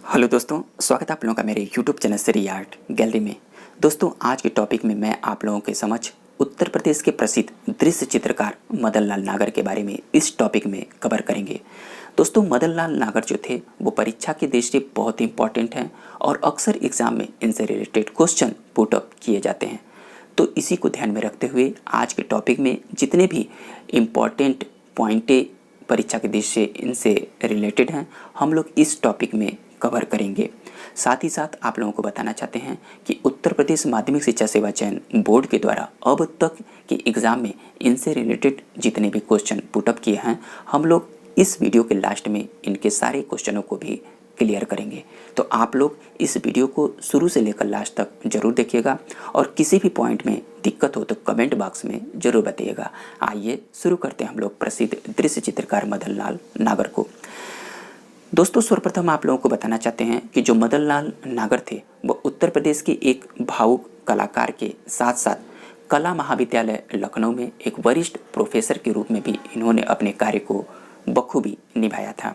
Hello दोस्तों, स्वागत है आप लोगों का मेरे YouTube channel Shri art gallery में। दोस्तों, आज के टॉपिक में मैं आप लोगों के समक्ष उत्तर प्रदेश के प्रसिद्ध दृश्य चित्रकार मदन लाल नागर के बारे में इस टॉपिक में कवर करेंगे। दोस्तों, मदन लाल नागर जो थे वो परीक्षा की दृष्टि से बहुत इंपॉर्टेंट हैं और अक्सर एग्जाम में इनसे रिलेटेड क्वेश्चन पुटअप किए जाते हैं। तो इसी को ध्यान में रखते हुए आज के टॉपिक में जितने भी इम्पॉर्टेंट पॉइंटें परीक्षा के दृष्टि से इनसे रिलेटेड हैं, हम लोग इस टॉपिक में कवर करेंगे। साथ ही साथ आप लोगों को बताना चाहते हैं कि उत्तर प्रदेश माध्यमिक शिक्षा सेवा चयन बोर्ड के द्वारा अब तक के एग्ज़ाम में इनसे रिलेटेड जितने भी क्वेश्चन पुटअप किए हैं, हम लोग इस वीडियो के लास्ट में इनके सारे क्वेश्चनों को भी क्लियर करेंगे। तो आप लोग इस वीडियो को शुरू से लेकर लास्ट तक जरूर देखिएगा और किसी भी पॉइंट में दिक्कत हो तो कमेंट बॉक्स में ज़रूर बताइएगा। आइए शुरू करते हैं हम लोग प्रसिद्ध दृश्य चित्रकार मदन लाल नागर को। दोस्तों, सर्वप्रथम आप लोगों को बताना चाहते हैं कि जो मदन लाल नागर थे वो उत्तर प्रदेश के एक भावुक कलाकार के साथ साथ कला महाविद्यालय लखनऊ में एक वरिष्ठ प्रोफेसर के रूप में भी इन्होंने अपने कार्य को बखूबी निभाया था।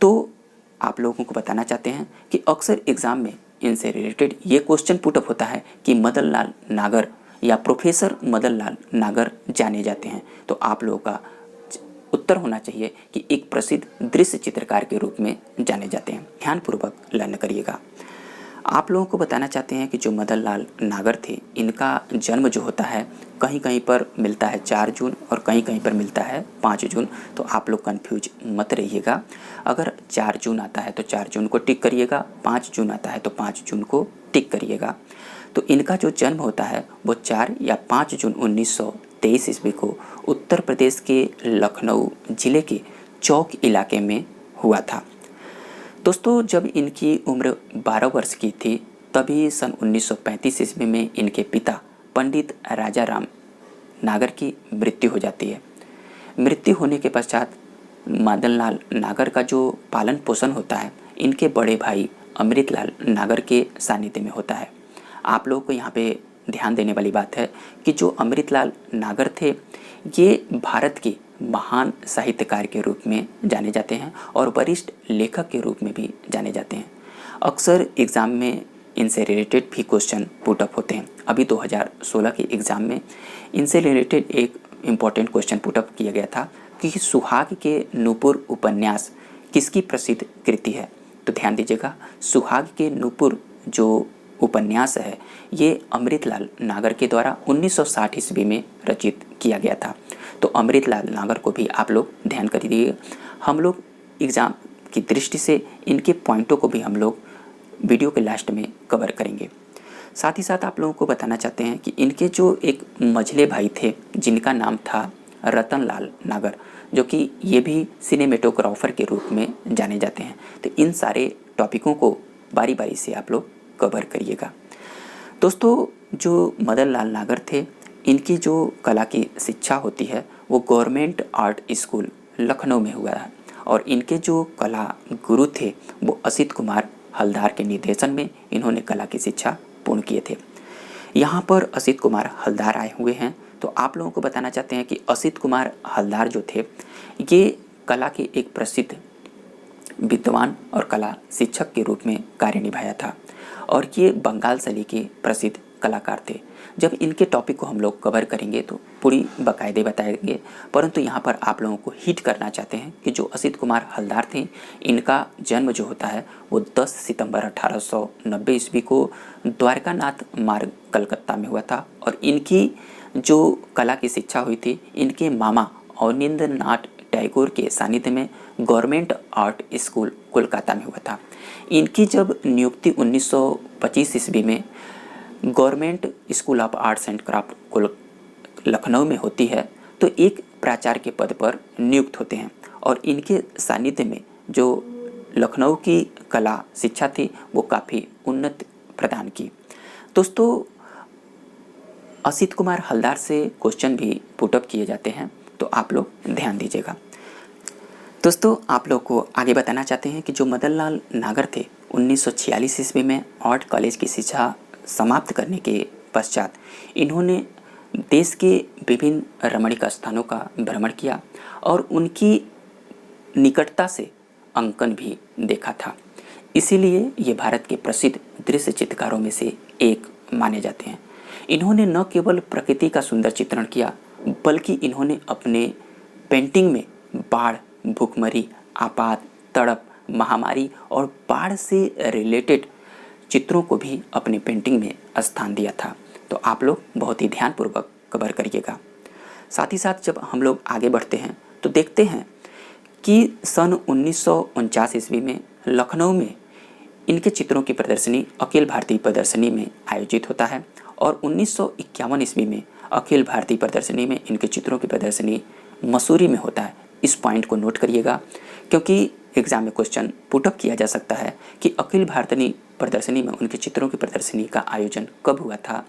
तो आप लोगों को बताना चाहते हैं कि अक्सर एग्ज़ाम में इनसे रिलेटेड ये क्वेश्चन पुटअप होता है कि मदन लाल नागर या प्रोफेसर मदन लाल नागर जाने जाते हैं। तो आप लोगों का उत्तर होना चाहिए कि एक प्रसिद्ध दृश्य चित्रकार के रूप में जाने जाते हैं। ध्यानपूर्वक लर्न करिएगा। आप लोगों को बताना चाहते हैं कि जो मदन लाल नागर थे, इनका जन्म जो होता है कहीं कहीं पर मिलता है 4 जून और कहीं कहीं पर मिलता है 5 जून। तो आप लोग कंफ्यूज मत रहिएगा। अगर 4 जून आता है तो 4 जून को टिक करिएगा, 5 जून आता है तो 5 जून को टिक करिएगा। तो इनका जो जन्म होता है वो 4 या 5 जून 1923 ईस्वी को उत्तर प्रदेश के लखनऊ ज़िले के चौक इलाके में हुआ था। दोस्तों, जब इनकी उम्र 12 वर्ष की थी तभी सन 1935 ईस्वी में इनके पिता पंडित राजा राम नागर की मृत्यु हो जाती है। मृत्यु होने के पश्चात मदन लाल नागर का जो पालन पोषण होता है इनके बड़े भाई अमृतलाल नागर के सानिध्य में होता है। आप लोगों को यहाँ पे ध्यान देने वाली बात है कि जो अमृतलाल नागर थे ये भारत के महान साहित्यकार के रूप में जाने जाते हैं और वरिष्ठ लेखक के रूप में भी जाने जाते हैं। अक्सर एग्ज़ाम में इनसे रिलेटेड भी क्वेश्चन पुटअप होते हैं। अभी 2016 के एग्ज़ाम में इनसे रिलेटेड एक इम्पॉर्टेंट क्वेश्चन पुटअप किया गया था कि सुहाग के नूपुर उपन्यास किसकी प्रसिद्ध कृति है। तो ध्यान दीजिएगा, सुहाग के नूपुर जो उपन्यास है ये अमृतलाल नागर के द्वारा 1960 ईस्वी में रचित किया गया था। तो अमृतलाल नागर को भी आप लोग ध्यान करिए। हम लोग एग्ज़ाम की दृष्टि से इनके पॉइंटों को भी हम लोग वीडियो के लास्ट में कवर करेंगे। साथ ही साथ आप लोगों को बताना चाहते हैं कि इनके जो एक मझले भाई थे जिनका नाम था रतन लाल नागर, जो कि ये भी सिनेमेटोग्राफर के रूप में जाने जाते हैं। तो इन सारे टॉपिकों को बारी बारी से आप लोग कवर करिएगा। दोस्तों, जो मदन लाल नागर थे इनकी जो कला की शिक्षा होती है वो गवर्नमेंट आर्ट स्कूल लखनऊ में हुआ है और इनके जो कला गुरु थे वो असित कुमार हलदार के निर्देशन में इन्होंने कला की शिक्षा पूर्ण किए थे। यहाँ पर असित कुमार हलदार आए हुए हैं। तो आप लोगों को बताना चाहते हैं कि असित कुमार हलदार जो थे ये कला के एक प्रसिद्ध विद्वान और कला शिक्षक के रूप में कार्य निभाया था और ये बंगाल शैली के प्रसिद्ध कलाकार थे। जब इनके टॉपिक को हम लोग कवर करेंगे तो पूरी बाकायदे बताएंगे, परंतु यहाँ पर आप लोगों को हिट करना चाहते हैं कि जो असित कुमार हलदार थे इनका जन्म जो होता है वो 10 सितंबर 1890 ईस्वी को द्वारकानाथ मार्ग कलकत्ता में हुआ था और इनकी जो कला की शिक्षा हुई थी इनके मामा अवनींद्रनाथ टैगोर के सानिध्य में गवर्नमेंट आर्ट स्कूल कोलकाता में हुआ था। इनकी जब नियुक्ति 1925 ईस्वी में government school of arts and craft Lucknow में होती है तो एक प्राचार्य के पद पर नियुक्त होते हैं और इनके सानिध्य में जो लखनऊ की कला शिक्षा थी वो काफ़ी उन्नत प्रदान की। दोस्तों, असित कुमार हलदार से क्वेश्चन भी पुटअप किए जाते हैं, तो आप लोग ध्यान दीजिएगा। दोस्तों, आप लोग को आगे बताना चाहते हैं कि जो मदन लाल नागर थे 1946 ईस्वी में आर्ट कॉलेज की शिक्षा समाप्त करने के पश्चात इन्होंने देश के विभिन्न रमणीक स्थानों का भ्रमण किया और उनकी निकटता से अंकन भी देखा था। इसीलिए ये भारत के प्रसिद्ध दृश्य चित्रकारों में से एक माने जाते हैं। इन्होंने न केवल प्रकृति का सुंदर चित्रण किया, बल्कि इन्होंने अपने पेंटिंग में बाढ़, भूखमरी, आपात, तड़प, महामारी और बाढ़ से रिलेटेड चित्रों को भी अपनी पेंटिंग में स्थान दिया था। तो आप लोग बहुत ही ध्यानपूर्वक कवर करिएगा। साथ ही साथ जब हम लोग आगे बढ़ते हैं तो देखते हैं कि सन 1949 ईस्वी में लखनऊ में इनके चित्रों की प्रदर्शनी अखिल भारतीय प्रदर्शनी में आयोजित होता है और 1951 ईस्वी में अखिल भारतीय प्रदर्शनी में इनके चित्रों की प्रदर्शनी मसूरी में होता है। इस पॉइंट को नोट करिएगा, क्योंकि एग्जाम में क्वेश्चन पुटअप किया जा सकता है कि अखिल भारतीय प्रदर्शनी में उनके चित्रों की प्रदर्शनी का आयोजन कब हुआ था।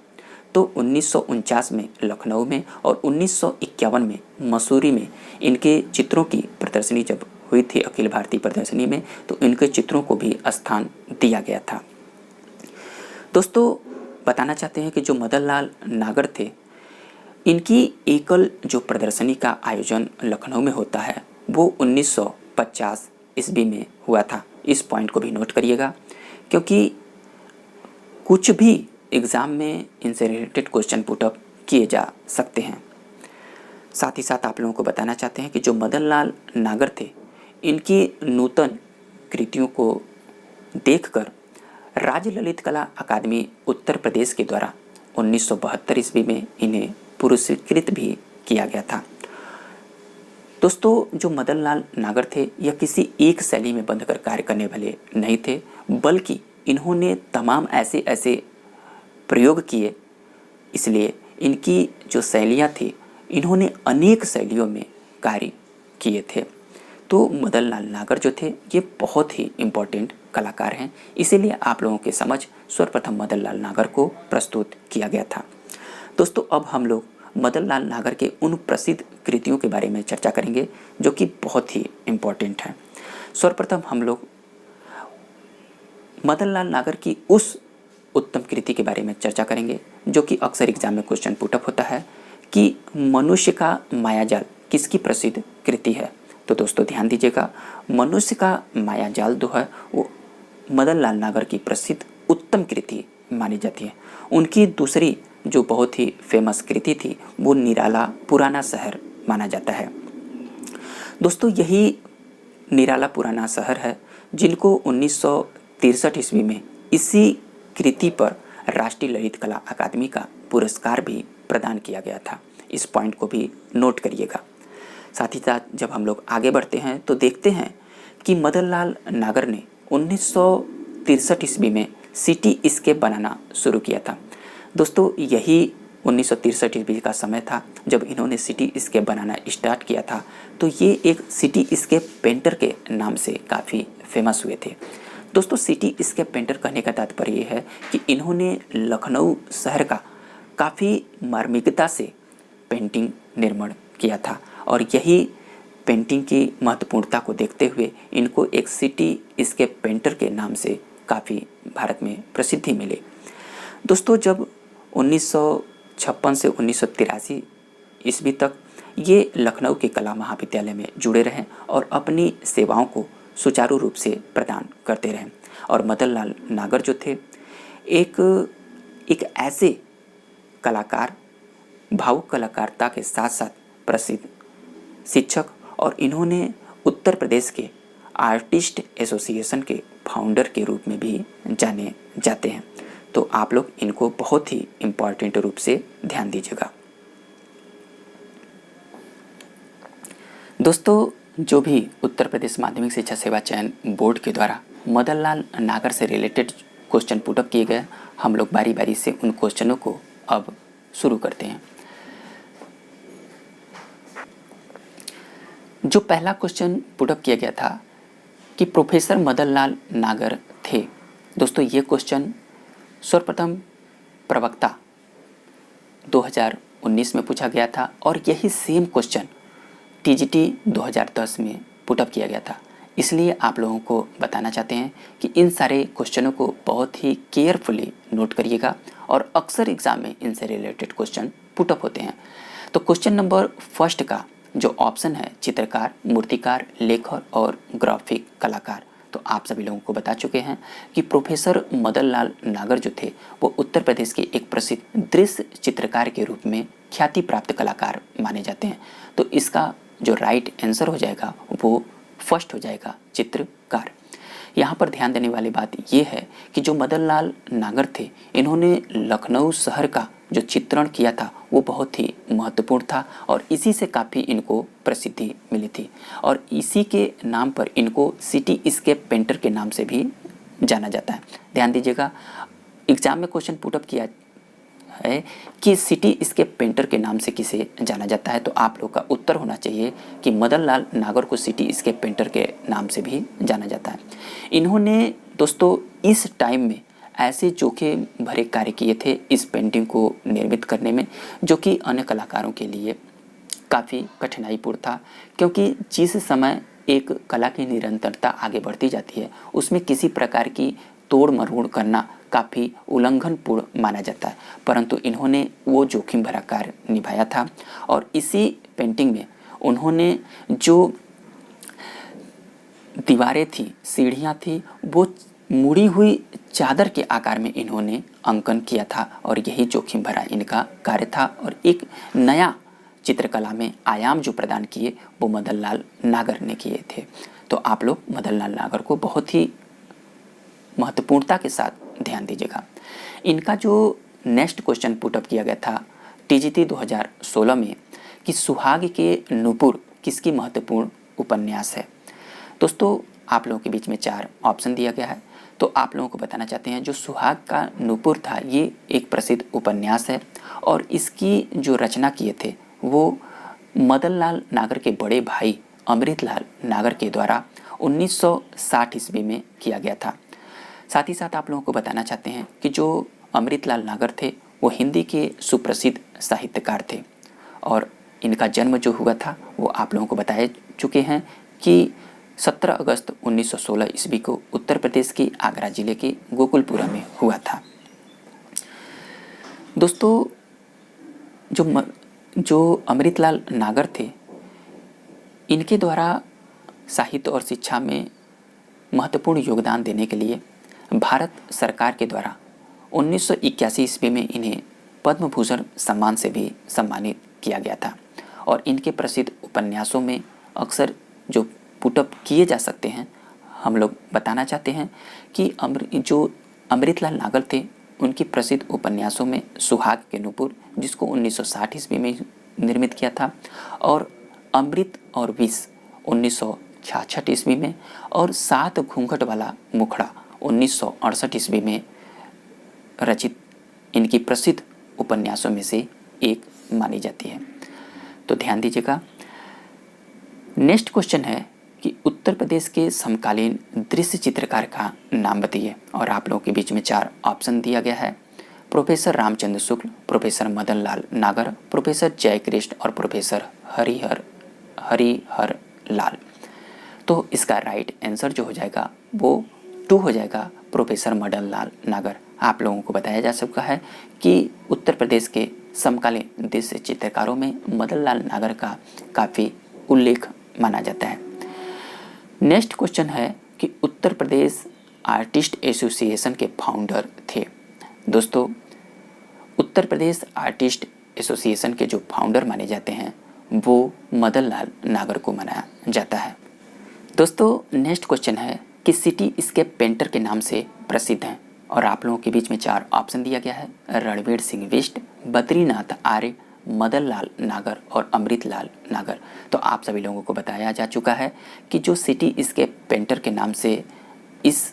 तो 1949 में लखनऊ में और 1951 में मसूरी में इनके चित्रों की प्रदर्शनी जब हुई थी अखिल भारतीय प्रदर्शनी में, तो इनके चित्रों को भी स्थान दिया गया था। दोस्तों, बताना चाहते हैं कि जो मदन लाल नागर थे, इनकी एकल जो प्रदर्शनी का आयोजन लखनऊ में होता है वो 1950 ईस्वी में हुआ था। इस पॉइंट को भी नोट करिएगा, क्योंकि कुछ भी एग्ज़ाम में इनसे रिलेटेड क्वेश्चन पुटअप किए जा सकते हैं। साथ ही साथ आप लोगों को बताना चाहते हैं कि जो मदन लाल नागर थे, इनकी नूतन कृतियों को देखकर राज्य ललित कला अकादमी उत्तर प्रदेश के द्वारा 1972 ईस्वी में इन्हें पुरस्कृत भी किया गया था। दोस्तों, जो मदन लाल नागर थे यह किसी एक शैली में बंधकर कार्य करने वाले नहीं थे, बल्कि इन्होंने तमाम ऐसे ऐसे प्रयोग किए। इसलिए इनकी जो शैलियाँ थी, इन्होंने अनेक शैलियों में कार्य किए थे। तो मदन लाल नागर जो थे ये बहुत ही इम्पोर्टेंट कलाकार हैं, इसीलिए आप लोगों के समझ सर्वप्रथम मदन लाल नागर को प्रस्तुत किया गया था। दोस्तों, अब हम लोग मदन लाल नागर के उन प्रसिद्ध कृतियों के बारे में चर्चा करेंगे जो कि बहुत ही इम्पोर्टेंट हैं। सर्वप्रथम हम लोग मदन लाल नागर की उस उत्तम कृति के बारे में चर्चा करेंगे जो कि अक्सर एग्जाम में क्वेश्चन पुटअप होता है कि मनुष्य का मायाजाल किसकी प्रसिद्ध कृति है। तो दोस्तों ध्यान दीजिएगा, मनुष्य का मायाजाल जो है वो मदन लाल नागर की प्रसिद्ध उत्तम कृति मानी जाती है। उनकी दूसरी जो बहुत ही फेमस कृति थी वो निराला पुराना शहर माना जाता है। दोस्तों, यही निराला पुराना शहर है जिनको 1963 ईस्वी में इसी कृति पर राष्ट्रीय ललित कला अकादमी का पुरस्कार भी प्रदान किया गया था। इस पॉइंट को भी नोट करिएगा। साथ ही साथ जब हम लोग आगे बढ़ते हैं तो देखते हैं कि मदन लाल नागर ने 1963 ईस्वी में सिटी स्केप बनाना शुरू किया था। दोस्तों, यही 1963 ईस्वी का समय था जब इन्होंने सिटी स्केप बनाना स्टार्ट किया था। तो ये एक सिटी स्केप पेंटर के नाम से काफ़ी फेमस हुए थे। दोस्तों, सिटी स्केप पेंटर कहने का तात्पर्य ये है कि इन्होंने लखनऊ शहर का काफ़ी मार्मिकता से पेंटिंग निर्माण किया था और यही पेंटिंग की महत्वपूर्णता को देखते हुए इनको एक सिटी स्केप पेंटर के नाम से काफ़ी भारत में प्रसिद्धि मिली। दोस्तों, जब 1956 से 1983 ईस्वी तक ये लखनऊ के कला महाविद्यालय में जुड़े रहे और अपनी सेवाओं को सुचारू रूप से प्रदान करते रहे। और मदन लाल नागर जो थे एक ऐसे कलाकार, भावुक कलाकारिता के साथ साथ प्रसिद्ध शिक्षक, और इन्होंने उत्तर प्रदेश के आर्टिस्ट एसोसिएशन के फाउंडर के रूप में भी जाने जाते हैं। तो आप लोग इनको बहुत ही इम्पॉर्टेंट रूप से ध्यान दीजिएगा। दोस्तों, जो भी उत्तर प्रदेश माध्यमिक शिक्षा सेवा चयन बोर्ड के द्वारा मदन लाल नागर से रिलेटेड क्वेश्चन पुटअप किए गए, हम लोग बारी बारी से उन क्वेश्चनों को अब शुरू करते हैं। जो पहला क्वेश्चन पुटअप किया गया था कि प्रोफेसर मदन लाल नागर थे। दोस्तों, ये क्वेश्चन सर्वप्रथम प्रवक्ता 2019 में पूछा गया था और यही सेम क्वेश्चन टीजीटी 2010 में पुटअप किया गया था। इसलिए आप लोगों को बताना चाहते हैं कि इन सारे क्वेश्चनों को बहुत ही केयरफुली नोट करिएगा और अक्सर एग्जाम में इनसे रिलेटेड क्वेश्चन पुटअप होते हैं। तो क्वेश्चन नंबर फर्स्ट का जो ऑप्शन है चित्रकार, मूर्तिकार, लेखक और ग्राफिक कलाकार, तो आप सभी लोगों को बता चुके हैं कि प्रोफेसर मदन लाल नागर जो थे वो उत्तर प्रदेश के एक प्रसिद्ध दृश्य चित्रकार के रूप में ख्याति प्राप्त कलाकार माने जाते हैं। तो इसका जो राइट आंसर हो जाएगा वो फर्स्ट हो जाएगा, चित्रकार। यहाँ पर ध्यान देने वाली बात ये है कि जो मदन लाल नागर थे, इन्होंने लखनऊ शहर का जो चित्रण किया था वो बहुत ही महत्वपूर्ण था और इसी से काफ़ी इनको प्रसिद्धि मिली थी और इसी के नाम पर इनको सिटी स्केप पेंटर के नाम से भी जाना जाता है। ध्यान दीजिएगा, एग्जाम में क्वेश्चन पुटअप किया है कि सिटी स्केप पेंटर के नाम से किसे जाना जाता है, तो आप लोग का उत्तर होना चाहिए कि मदन लाल नागर को सिटी स्केप पेंटर के नाम से भी जाना जाता है। इन्होंने दोस्तों इस टाइम में ऐसे जोखिम भरे कार्य किए थे इस पेंटिंग को निर्मित करने में, जो कि अन्य कलाकारों के लिए काफ़ी कठिनाईपूर्ण था, क्योंकि जिस समय एक कला की निरंतरता आगे बढ़ती जाती है उसमें किसी प्रकार की तोड़ मरोड़ करना काफ़ी उल्लंघनपूर्ण माना जाता है, परंतु इन्होंने वो जोखिम भरा कार्य निभाया था और इसी पेंटिंग में उन्होंने जो दीवारें थी, सीढ़ियाँ थी, वो मुड़ी हुई चादर के आकार में इन्होंने अंकन किया था और यही जोखिम भरा इनका कार्य था और एक नया चित्रकला में आयाम जो प्रदान किए वो मदन लाल नागर ने किए थे। तो आप लोग मदन लाल नागर को बहुत ही महत्वपूर्णता के साथ ध्यान दीजिएगा। इनका जो नेक्स्ट क्वेश्चन पुटअप किया गया था टीजीटी 2016 में कि सुहाग के नूपुर किसकी महत्वपूर्ण उपन्यास है। दोस्तों आप लोगों के बीच में 4 ऑप्शन दिया गया है, तो आप लोगों को बताना चाहते हैं जो सुहाग का नूपुर था ये एक प्रसिद्ध उपन्यास है और इसकी जो रचना किए थे वो मदन लाल नागर के बड़े भाई अमृतलाल नागर के द्वारा 1960 ईस्वी में किया गया था। साथ ही साथ आप लोगों को बताना चाहते हैं कि जो अमृतलाल नागर थे वो हिंदी के सुप्रसिद्ध साहित्यकार थे और इनका जन्म जो हुआ था वो आप लोगों को बताए चुके हैं कि 17 अगस्त 1916 ईस्वी को उत्तर प्रदेश के आगरा जिले के गोकुलपुरा में हुआ था। दोस्तों जो अमृतलाल नागर थे, इनके द्वारा साहित्य और शिक्षा में महत्वपूर्ण योगदान देने के लिए भारत सरकार के द्वारा 1981 ईस्वी में इन्हें पद्म भूषण सम्मान से भी सम्मानित किया गया था और इनके प्रसिद्ध उपन्यासों में अक्सर जो पुटअप किए जा सकते हैं, हम लोग बताना चाहते हैं कि जो अमृतलाल नागर थे उनकी प्रसिद्ध उपन्यासों में सुहाग के नूपुर जिसको 1960 ईस्वी में निर्मित किया था और अमृत और विष 1966 ईस्वी में और 7 घूंघट वाला मुखड़ा 1968 ईस्वी में रचित इनकी प्रसिद्ध उपन्यासों में से एक मानी जाती है। तो ध्यान दीजिएगा। नेक्स्ट क्वेश्चन है कि उत्तर प्रदेश के समकालीन दृश्य चित्रकार का नाम बताइए और आप लोगों के बीच में 4 ऑप्शन दिया गया है। प्रोफेसर रामचंद्र शुक्ल, प्रोफेसर मदन लाल नागर, प्रोफेसर जयकृष्ण और प्रोफेसर हरिहर लाल। तो इसका राइट आंसर जो हो जाएगा वो 2 हो जाएगा, प्रोफेसर मदन लाल नागर। आप लोगों को बताया जा सकता है कि उत्तर प्रदेश के समकालीन दृश्य चित्रकारों में मदन लाल नागर का काफ़ी उल्लेख माना जाता है। नेक्स्ट क्वेश्चन है कि उत्तर प्रदेश आर्टिस्ट एसोसिएशन के फाउंडर थे। दोस्तों उत्तर प्रदेश आर्टिस्ट एसोसिएशन के जो फाउंडर माने जाते हैं वो मदन लाल नागर को माना जाता है। दोस्तों नेक्स्ट क्वेश्चन है कि सिटी स्केप पेंटर के नाम से प्रसिद्ध हैं और आप लोगों के बीच में 4 ऑप्शन दिया गया है। रणवीर सिंह बिष्ट, बद्रीनाथ आर्य, मदन लाल नागर और अमृतलाल नागर। तो आप सभी लोगों को बताया जा चुका है कि जो सिटी स्केप पेंटर के नाम से इस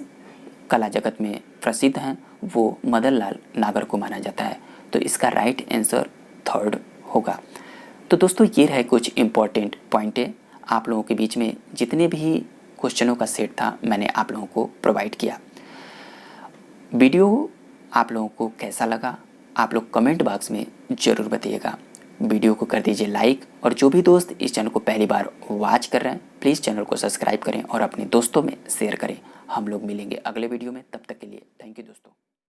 कला जगत में प्रसिद्ध हैं वो मदन लाल नागर को माना जाता है। तो इसका राइट आंसर 3rd होगा। तो दोस्तों ये रहे कुछ इम्पॉर्टेंट पॉइंटें। आप लोगों के बीच में जितने भी क्वेश्चनों का सेट था मैंने आप लोगों को प्रोवाइड किया। वीडियो आप लोगों को कैसा लगा आप लोग कमेंट बॉक्स में ज़रूर बताइएगा। वीडियो को कर दीजिए लाइक और जो भी दोस्त इस चैनल को पहली बार वॉच कर रहे हैं प्लीज़ चैनल को सब्सक्राइब करें और अपने दोस्तों में शेयर करें। हम लोग मिलेंगे अगले वीडियो में, तब तक के लिए थैंक यू दोस्तों।